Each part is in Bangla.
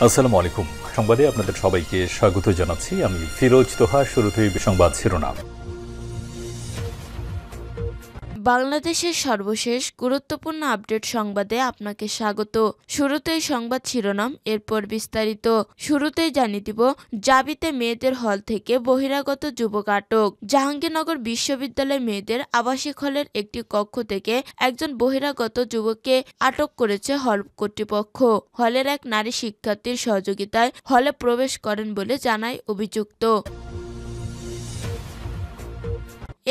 আসসালামু আলাইকুম। সংবাদে আপনাদের সবাইকে স্বাগত জানাচ্ছি। আমি ফিরোজ তোহা। শুরুতেই সংবাদ শিরোনাম। বাংলাদেশের সর্বশেষ গুরুত্বপূর্ণ আপডেট সংবাদে আপনাকে স্বাগত। শুরুতেই সংবাদ শিরোনাম, এরপর বিস্তারিত। শুরুতেই জানিয়ে দিব, জাবিতে মেয়েদের হল থেকে বহিরাগত যুবক আটক। জাহাঙ্গীরনগর বিশ্ববিদ্যালয় মেয়েদের আবাসিক হলের একটি কক্ষ থেকে একজন বহিরাগত যুবককে আটক করেছে হল কর্তৃপক্ষ। হলের এক নারী শিক্ষার্থীর সহযোগিতায় হলে প্রবেশ করেন বলে জানায় অভিযুক্ত।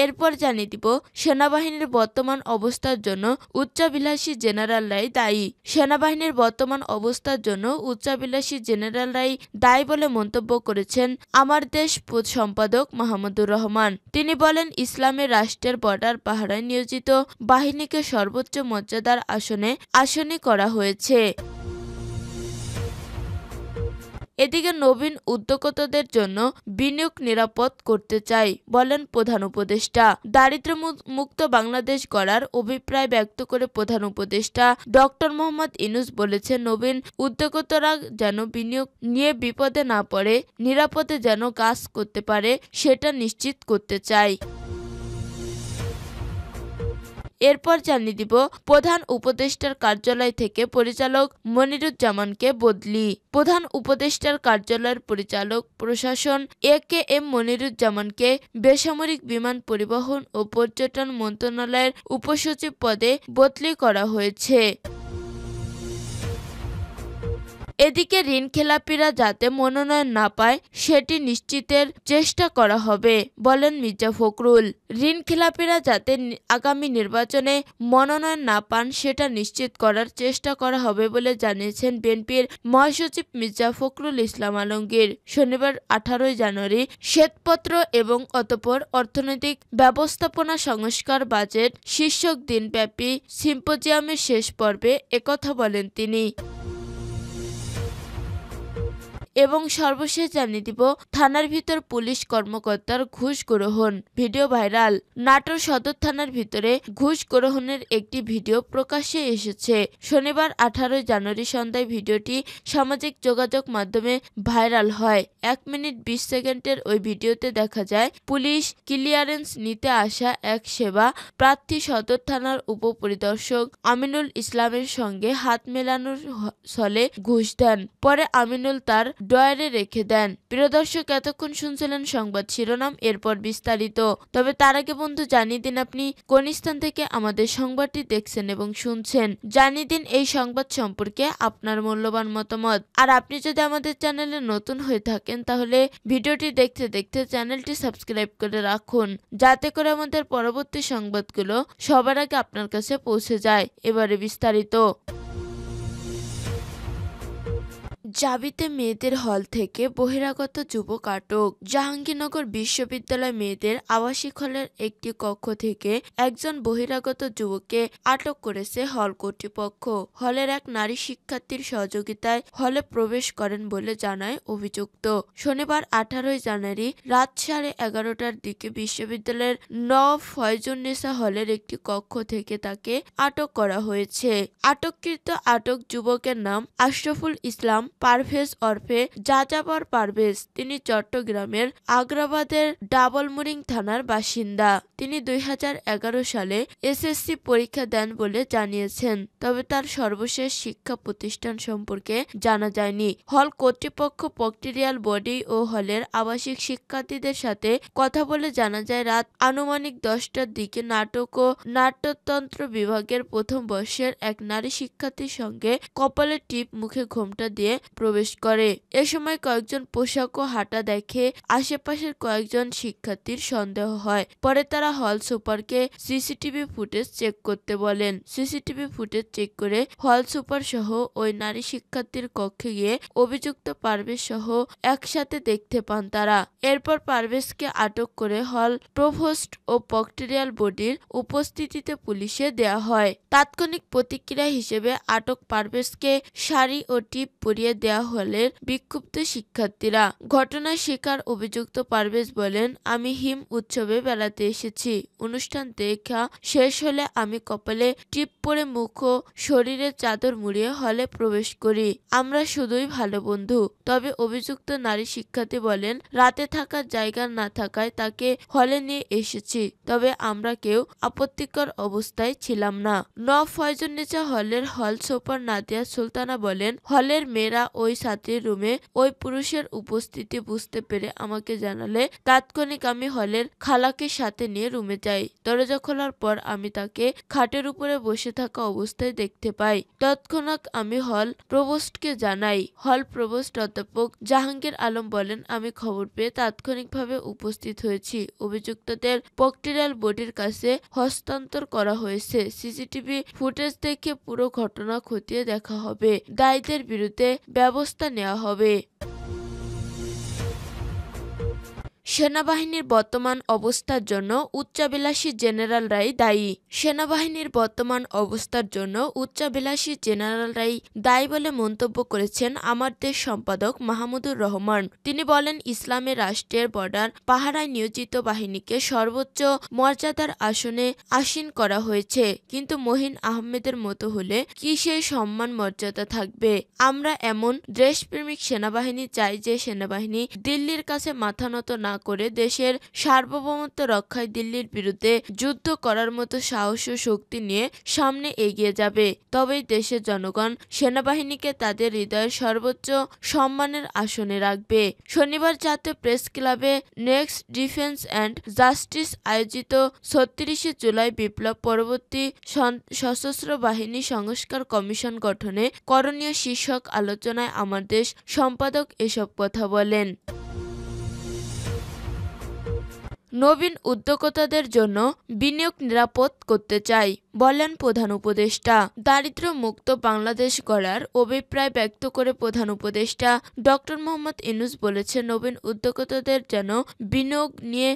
এরপর জানিয়ে দিব, সেনাবাহিনীর বর্তমান অবস্থার জন্য উচ্চাভিলাষী জেনারেলরাই দায়ী। সেনাবাহিনীর বর্তমান অবস্থার জন্য উচ্চাভিলাষী জেনারেলরাই দায়ী বলে মন্তব্য করেছেন আমার দেশ সম্পাদক মাহমুদুর রহমান। তিনি বলেন, ইসলামের রাষ্ট্রের বর্ডার পাহারায় নিয়োজিত বাহিনীকে সর্বোচ্চ মর্যাদার আসনে করা হয়েছে। এদিকে নবীন উদ্যোক্তাদের জন্য বিনিয়োগ নিরাপদ করতে চাই বলেন প্রধান উপদেষ্টা। দারিদ্র্যমুক্ত বাংলাদেশ গড়ার অভিপ্রায় ব্যক্ত করে প্রধান উপদেষ্টা ডক্টর মোহাম্মদ ইউনূস বলেছেন, নবীন উদ্যোক্তারা যেন বিনিয়োগ নিয়ে বিপদে না পড়ে, নিরাপদে যেন কাজ করতে পারে সেটা নিশ্চিত করতে চাই। এরপর জানিয়ে দিব, প্রধান উপদেষ্টার কার্যালয় থেকে পরিচালক মনিরুজ্জামানকে বদলি। প্রধান উপদেষ্টার কার্যালয়ের পরিচালক প্রশাসন একেএম মনিরুজ্জামানকে বেসামরিক বিমান পরিবহন ও পর্যটন মন্ত্রণালয়ের উপসচিব পদে বদলি করা হয়েছে। এদিকে ঋণখেলাপিরা যাতে মনোনয়ন না পায় সেটি নিশ্চিতের চেষ্টা করা হবে বলেন মির্জা ফখরুল। ঋণখেলাপিরা যাতে আগামী নির্বাচনে মনোনয়ন না পান সেটা নিশ্চিত করার চেষ্টা করা হবে বলে জানিয়েছেন বিএনপির মহাসচিব মির্জা ফখরুল ইসলাম আলমগীর। শনিবার 18 জানুয়ারি শ্বেতপত্র এবং অতঃপর অর্থনৈতিক ব্যবস্থাপনা সংস্কার বাজেট শীর্ষক দিনব্যাপী সিম্পোজিয়ামের শেষ পর্বে একথা বলেন তিনি। এবং সর্বশেষ জানিয়ে দিব, থানার ভিতর পুলিশ কর্মকর্তার ঘুষ গ্রহণ, ভিডিও ভাইরাল। নাটোর সদর থানার ভিতরে ঘুষ গ্রহণের একটি ভিডিও প্রকাশ্যে এসেছে। শনিবার 18 জানুয়ারি সন্ধ্যায় ভিডিওটি সামাজিক যোগাযোগ মাধ্যমে ভাইরাল হয়। 1 মিনিট 20 সেকেন্ডের ওই ভিডিওতে দেখা যায় পুলিশ ক্লিয়ারেন্স নিতে আসা এক সেবা প্রার্থী সদর থানার উপপরিদর্শক আমিনুল ইসলামের সঙ্গে হাত মেলানোর ছলে ঘুষ দেন। পরে আমিনুল তার ড্রয়ারে রেখে দেন। প্রিয় দর্শক, এতক্ষণ শুনছিলেন সংবাদ শিরোনাম, এরপর বিস্তারিত। তবে তার আগে বন্ধু জানিয়ে দিন আপনি কোন স্থান থেকে আমাদের সংবাদটি দেখছেন এবং শুনছেন। জানিয়ে দিন এই সংবাদ সম্পর্কে আপনার মূল্যবান মতামত। আর আপনি যদি আমাদের চ্যানেলে নতুন হয়ে থাকেন তাহলে ভিডিওটি দেখতে দেখতে চ্যানেলটি সাবস্ক্রাইব করে রাখুন, যাতে করে আমাদের পরবর্তী সংবাদগুলো সবার আগে আপনার কাছে পৌঁছে যায়। এবারে বিস্তারিত। জাবিতে মেয়েদের হল থেকে বহিরাগত যুবক আটক। জাহাঙ্গীরনগর বিশ্ববিদ্যালয় মেয়েদের আবাসিক হলের একটি কক্ষ থেকে একজন বহিরাগত যুবককে আটক করেছে হল কর্তৃপক্ষ। হলের এক নারী শিক্ষার্থীর সহযোগিতায় হলে প্রবেশ করেন বলে জানায় অভিযুক্ত। শনিবার 18 জানুয়ারি রাত 11:30টার দিকে বিশ্ববিদ্যালয়ের নওয়াব ফয়জুন্নেসা হলের একটি কক্ষ থেকে তাকে আটক করা হয়েছে। আটককৃত যুবকের নাম আশরাফুল ইসলাম পারভেজ ওরফে যাযাবর পারভেজ। তিনি চট্টগ্রামের আগ্রাবাদের ডাবলমুরিং থানার বাসিন্দা। তিনি 2011 সালে এসএসসি পরীক্ষা দেন বলে জানিয়েছেন, তবে তার সর্বশেষ শিক্ষা প্রতিষ্ঠান সম্পর্কে জানা যায়নি। হল কর্তৃপক্ষ প্রক্টরিয়াল বডি ও হলের আবাসিক শিক্ষার্থীদের সাথে কথা বলে জানা যায়, রাত আনুমানিক 10টার দিকে নাটক ও নাট্যতন্ত্র বিভাগের প্রথম বর্ষের এক নারী শিক্ষার্থীর সঙ্গে কপালে টিপ, মুখে ঘোমটা দিয়ে প্রবেশ করে। এ সময় কয়েকজন পোশাক ও হাঁটা দেখে আশেপাশের কয়েকজন শিক্ষার্থীর সন্দেহ হয়। পরে তারা হল সুপারকে সিসিটিভি ফুটেজ চেক করতে বলেন। সিসিটিভি ফুটেজ চেক করে হল সুপার সহ ওই নারী শিক্ষার্থীর কক্ষে গিয়ে অভিযুক্ত পারভেজ সহ একসাথে দেখতে পান তারা। এরপর পারভেজকে আটক করে হল প্রভোস্ট ও প্রক্টরিয়াল বডির উপস্থিতিতে পুলিশে দেয়া হয়। তাৎক্ষণিক প্রতিক্রিয়া হিসেবে আটক পারভেজকে শাড়ি ও টিপ পরিয়ে দেয়া হলের বিক্ষুব্ধ শিক্ষার্থীরা। ঘটনার শিকার অভিযুক্ত পারভেজ বলেন, আমি হিম উৎসবে বেড়াতে এসেছি। অনুষ্ঠান দেখা শেষ হলে আমি কপালে টিপ পরে মুখ ও শরীরে চাদর মুড়িয়ে হলে প্রবেশ করি। আমরা শুধুই ভালো বন্ধু। তবে অভিযুক্ত নারী শিক্ষার্থী বলেন, রাতে থাকার জায়গা না থাকায় তাকে হলে নিয়ে এসেছি। তবে আমরা কেউ আপত্তিকর অবস্থায় ছিলাম না। ফয়জুন্নেছা হলের হল সুপার নাদিয়া সুলতানা বলেন, হলের মেয়েরা ওই ছাত্রীর রুমে ওই পুরুষের উপস্থিতি বুঝতে পেরে আমাকে জানালে তাৎক্ষণিক আমি হলের খালাকে সাথে নিয়ে রুমে যাই। দরজা খোলার পর আমি তাকে খাটের উপরে বসে থাকা অবস্থায় দেখতে পাই। তৎক্ষণাৎ আমি হল প্রভোস্টকে জানাই। হল প্রভোস্ট অধ্যাপক জাহাঙ্গীর আলম বলেন, আমি খবর পেয়ে তাৎক্ষণিকভাবে উপস্থিত হয়েছি। অভিযুক্তদের প্রক্টোরিয়াল বডির কাছে হস্তান্তর করা হয়েছে। সিসিটিভি ফুটেজ দেখে পুরো ঘটনা খতিয়ে দেখা হবে। দায়ীদের বিরুদ্ধে ব্যবস্থা নেওয়া হবে। সেনাবাহিনীর বর্তমান অবস্থার জন্য উচ্চাভিলাষী জেনারেলরাই দায়ী। সেনাবাহিনীর বর্তমান অবস্থার জন্য উচ্চাভিলাষী জেনারেলরাই দায়ী বলে মন্তব্য করেছেন আমার দেশ সম্পাদক মাহমুদুর রহমান। তিনি বলেন, ইসলামী রাষ্ট্রের বর্ডার পাহারায় নিয়োজিত বাহিনীকে সর্বোচ্চ মর্যাদার আসনে আসীন করা হয়েছে, কিন্তু মহিন আহমেদের মতো হলে কি সেই সম্মান মর্যাদা থাকবে? আমরা এমন দেশপ্রেমিক সেনাবাহিনী চাই যে সেনাবাহিনী দিল্লির কাছে মাথা নত না করে দেশের সার্বভৌমত্ব রক্ষায় দিল্লির বিরুদ্ধে যুদ্ধ করার মতো সাহস ও শক্তি নিয়ে সামনে এগিয়ে যাবে। তবেই দেশের জনগণ সেনাবাহিনীকে তাদের হৃদয়ের সর্বোচ্চ সম্মানের আসনে রাখবে। শনিবার জাতীয় প্রেস ক্লাবে নেক্সট ডিফেন্স অ্যান্ড জাস্টিস আয়োজিত ৩৬শে জুলাই বিপ্লব পরবর্তী সশস্ত্র বাহিনী সংস্কার কমিশন গঠনে করণীয় শীর্ষক আলোচনায় আমার দেশ সম্পাদক এসব কথা বলেন। নবীন উদ্যোক্তাদের জন্য বিনিয়োগ নিরাপদ করতে চাই, বলেন প্রধান উপদেষ্টা। দারিদ্র্য মুক্ত বাংলাদেশ গড়ার অভিপ্রায় ব্যক্ত করে প্রধান উপদেষ্টা ডক্টর মোহাম্মদ ইউনূস বলেছেন, নবীন উদ্যোক্তাদের যেন বিনিয়োগ নিয়ে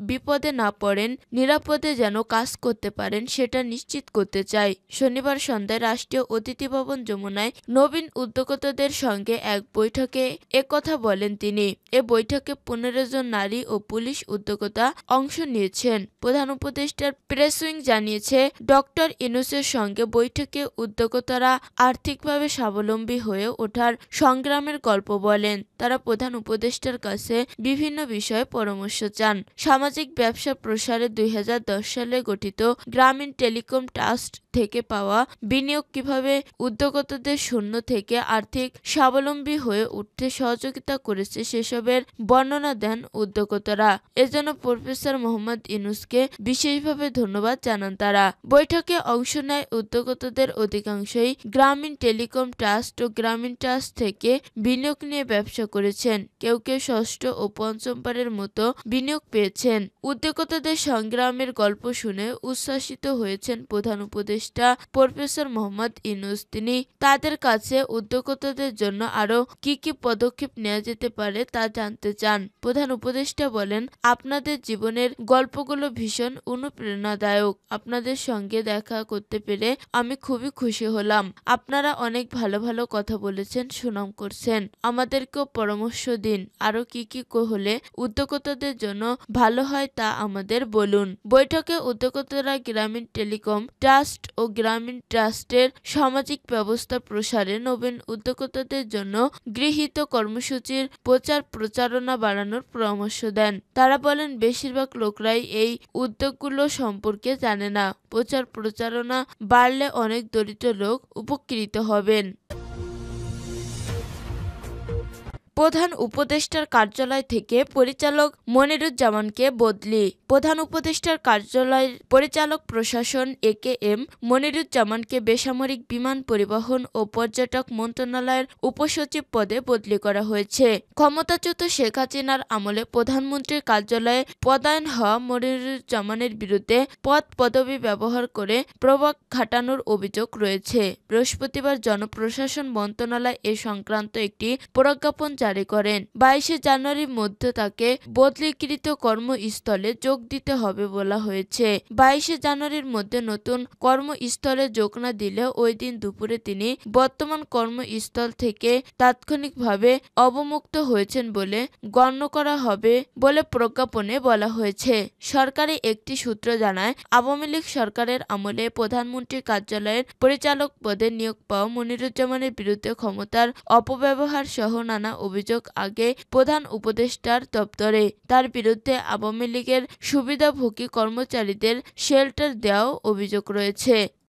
বিপদে না পড়েন, নিরাপদে যেন কাজ করতে পারেন সেটা নিশ্চিত করতে চাই। শনিবার সন্ধ্যায় রাষ্ট্রীয় অতিথি ভবন যমুনায় নবীন উদ্যোক্তাদের সঙ্গে এক বৈঠকে একথা বলেন তিনি। এ বৈঠকে ১৫ জন নারী ও পুলিশ উদ্যোক্তা অংশ নিয়েছেন। প্রধান উপদেষ্টার প্রেস উইং জানিয়েছে, ডক্টর ইউনূসের সঙ্গে বৈঠকে উদ্যোক্তারা আর্থিকভাবে স্বাবলম্বী হয়ে ওঠার সংগ্রামের গল্প বলেন। তারা প্রধান উপদেষ্টার কাছে বিভিন্ন বিষয়ে পরামর্শ চান। সামাজিক ব্যবসা প্রসারে ২০১০ সালে গঠিত গ্রামীণ টেলিকম ট্রাস্ট থেকে পাওয়া বিনিয়োগ কিভাবে উদ্যোক্তাদের শূন্য থেকে আর্থিক স্বাবলম্বী হয়ে উঠতে সহযোগিতা করেছে সেসবের বর্ণনা দেন উদ্যোক্তারা। এজন্য প্রফেসর মোহাম্মদ ইউনূসকে বিশেষভাবে ধন্যবাদ জানান তারা। বৈঠকে অংশ নেয় উদ্যোক্তাদের অধিকাংশই গ্রামীণ টেলিকম ট্রাস্ট ও গ্রামীণ ট্রাস্ট থেকে বিনিয়োগ নিয়ে ব্যবসা করেছেন। কেউ কেউ ষষ্ঠ ও পঞ্চমবারের মতো বিনিয়োগ পেয়েছেন। উদ্যোক্তাদের সংগ্রামের গল্প শুনে উচ্ছ্বাসিত হয়েছেন প্রধান উপদেষ্টা প্রফেসর মোহাম্মদ ইউনূস। তিনি তাদের কাছে উদ্যোক্তাদের জন্য আরও কি কি পদক্ষেপ নেওয়া যেতে পারে তা জানতে চান। প্রধান উপদেষ্টা বলেন, আপনাদের জীবনের গল্পগুলো ভীষণ অনুপ্রেরণাদায়ক। আপনাদের সঙ্গে দেখা করতে পেরে আমি খুবই খুশি হলাম। আপনারা অনেক ভালো ভালো কথা বলেছেন, সুনাম করছেন। আমাদেরকেও পরামর্শ দিন, আরো কি কি হলে উদ্যোক্তাদের জন্য ভালো হয় তা আমাদের বলুন। বৈঠকে উদ্যোক্তারা গ্রামীণ টেলিকম ট্রাস্ট ও গ্রামীণ ট্রাস্টের সামাজিক ব্যবস্থা প্রসারে নবীন উদ্যোক্তাদের জন্য গৃহীত কর্মসূচির প্রচার প্রচারণা বাড়ানোর পরামর্শ দেন। তারা বলেন, বেশিরভাগ লোকরাই এই উদ্যোগগুলো সম্পর্কে জানে না। প্রচার প্রচারণা বাড়লে অনেক দরিদ্র লোক উপকৃত হবেন। প্রধান উপদেষ্টার কার্যালয় থেকে পরিচালক মনিরুজ্জামানকে বদলি। প্রধান উপদেষ্টার কার্যালয়ের পরিচালক প্রশাসন একেএম মনিরুজ্জামানকে বেসামরিক বিমান পরিবহন ও পর্যটক মন্ত্রণালয়ের উপসচিব পদে বদলি করা হয়েছে। ক্ষমতাচ্যুত শেখ হাসিনার আমলে প্রধানমন্ত্রীর কার্যালয়ে পদায়ন হওয়া মনিরুজ্জামানের বিরুদ্ধে পদ পদবি ব্যবহার করে প্রভাব খাটানোর অভিযোগ রয়েছে। বৃহস্পতিবার জনপ্রশাসন মন্ত্রণালয় এ সংক্রান্ত একটি প্রজ্ঞাপন জারি জারি করেন। 22 জানুয়ারির মধ্যে তাকে বদলিকৃত কর্মস্থলে যোগ দিতে হবে বলা হয়েছে। 22 জানুয়ারির মধ্যে নতুন কর্মস্থলে যোগ না দিলে ওই দিন দুপুরে তিনি বর্তমান কর্মস্থল থেকে তাৎক্ষণিকভাবে অবমুক্ত হয়েছেন বলে গণ্য করা হবে বলে প্রজ্ঞাপনে বলা হয়েছে। সরকারি একটি সূত্র জানায়, আওয়ামী লীগ সরকারের আমলে প্রধানমন্ত্রীর কার্যালয়ের পরিচালক পদে নিয়োগ পাওয়া মনিরুজ্জামানের বিরুদ্ধে ক্ষমতার অপব্যবহার সহ নানা অভিযোগ আগে প্রধান উপদেষ্টার দপ্তরে। তার বিরুদ্ধে আওয়ামী লীগের সুবিধাভোগী কর্মচারীদের শেল্টার দেওয়াও অভিযোগ রয়েছে।